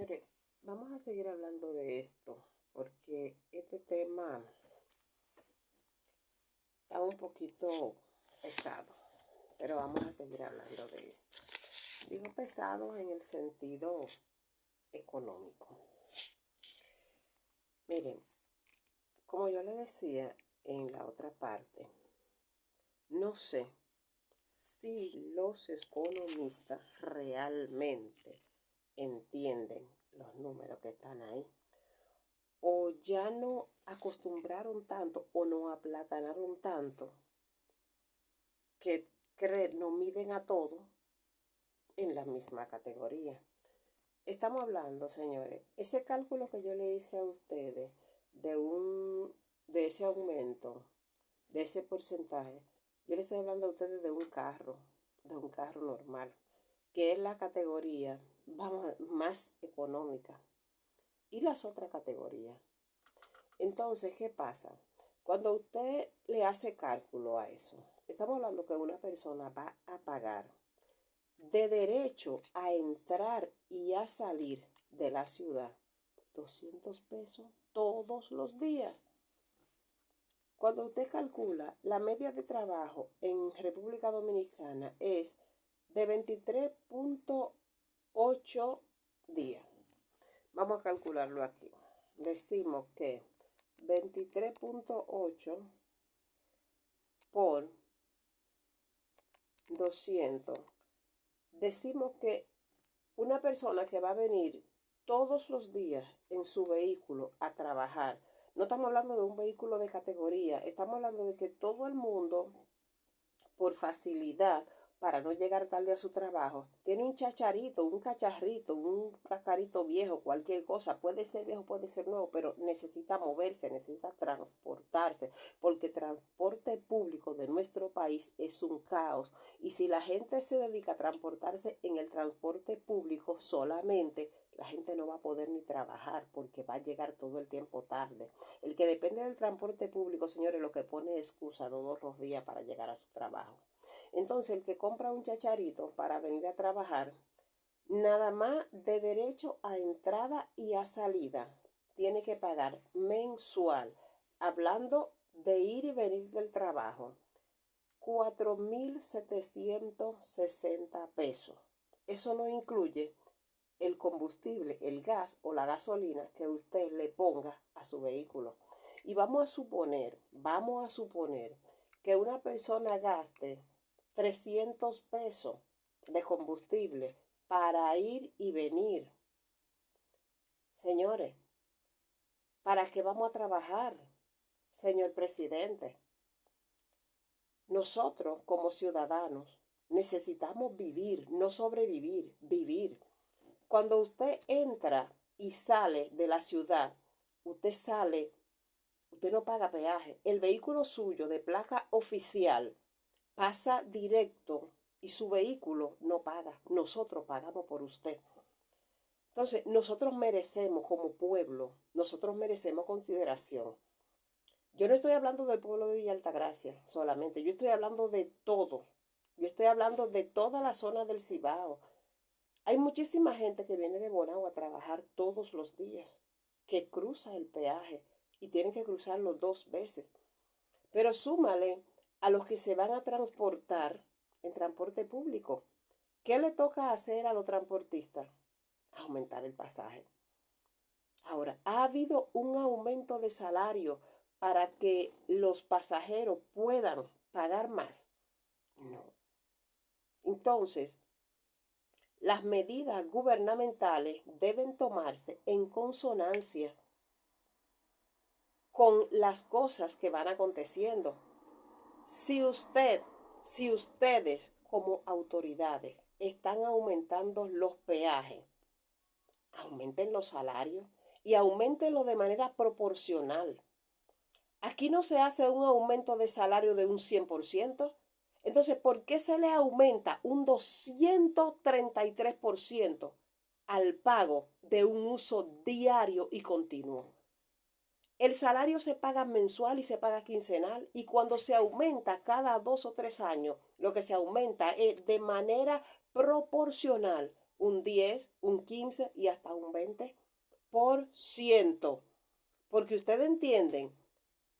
Señores, vamos a seguir hablando de esto porque este tema está un poquito pesado, pero vamos a seguir hablando de esto. Digo pesado en el sentido económico. Miren, como yo le decía en la otra parte, no sé si los economistas realmente entienden los números que están ahí, o ya no acostumbraron tanto o no aplatanaron tanto que no miden a todo en la misma categoría. Estamos hablando, señores, ese cálculo que yo le hice a ustedes de ese aumento, de ese porcentaje, yo le estoy hablando a ustedes de un carro normal, que es la categoría, vamos, más económica. Y las otras categorías. Entonces, ¿qué pasa? Cuando usted le hace cálculo a eso, estamos hablando que una persona va a pagar de derecho a entrar y a salir de la ciudad 200 pesos todos los días. Cuando usted calcula, la media de trabajo en República Dominicana es de 23.8 días. Vamos a calcularlo aquí. Decimos que 23.8 por 200. Decimos que una persona que va a venir todos los días en su vehículo a trabajar, no estamos hablando de un vehículo de categoría, estamos hablando de que todo el mundo, por facilidad, para no llegar tarde a su trabajo, tiene un chacharito, un cacharrito, un cacarito viejo, cualquier cosa, puede ser viejo, puede ser nuevo, pero necesita moverse, necesita transportarse, porque el transporte público de nuestro país es un caos. Y si la gente se dedica a transportarse en el transporte público solamente, la gente no va a poder ni trabajar porque va a llegar todo el tiempo tarde. El que depende del transporte público, señores, lo que pone excusa todos los días para llegar a su trabajo. Entonces, el que compra un chacharito para venir a trabajar, nada más de derecho a entrada y a salida, tiene que pagar mensual, hablando de ir y venir del trabajo, 4.760 pesos. Eso no incluye el combustible, el gas o la gasolina que usted le ponga a su vehículo. Y vamos a suponer que una persona gaste 300 pesos de combustible para ir y venir. Señores, ¿para qué vamos a trabajar, señor presidente? Nosotros como ciudadanos necesitamos vivir, no sobrevivir, vivir. Cuando usted entra y sale de la ciudad, usted no paga peaje. El vehículo suyo de placa oficial pasa directo y su vehículo no paga. Nosotros pagamos por usted. Entonces, nosotros merecemos como pueblo, nosotros merecemos consideración. Yo no estoy hablando del pueblo de Villa Altagracia solamente, yo estoy hablando de todos. Yo estoy hablando de toda la zona del Cibao. Hay muchísima gente que viene de Bonao a trabajar todos los días, que cruza el peaje y tienen que cruzarlo 2 veces. Pero súmale a los que se van a transportar en transporte público. ¿Qué le toca hacer a los transportistas? Aumentar el pasaje. Ahora, ¿ha habido un aumento de salario para que los pasajeros puedan pagar más? No. Entonces, las medidas gubernamentales deben tomarse en consonancia con las cosas que van aconteciendo. Si ustedes como autoridades están aumentando los peajes, aumenten los salarios y aumentenlo de manera proporcional. Aquí no se hace un aumento de salario de un 100%. Entonces, ¿por qué se le aumenta un 233% al pago de un uso diario y continuo? El salario se paga mensual y se paga quincenal, y cuando se aumenta cada 2 o 3 años, lo que se aumenta es de manera proporcional un 10, un 15 y hasta un 20%. Porque ustedes entienden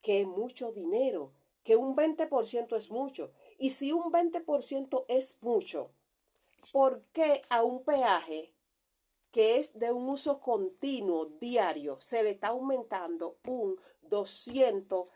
que es mucho dinero, que un 20% es mucho. Y si un 20% es mucho, ¿por qué a un peaje que es de un uso continuo diario se le está aumentando un 230?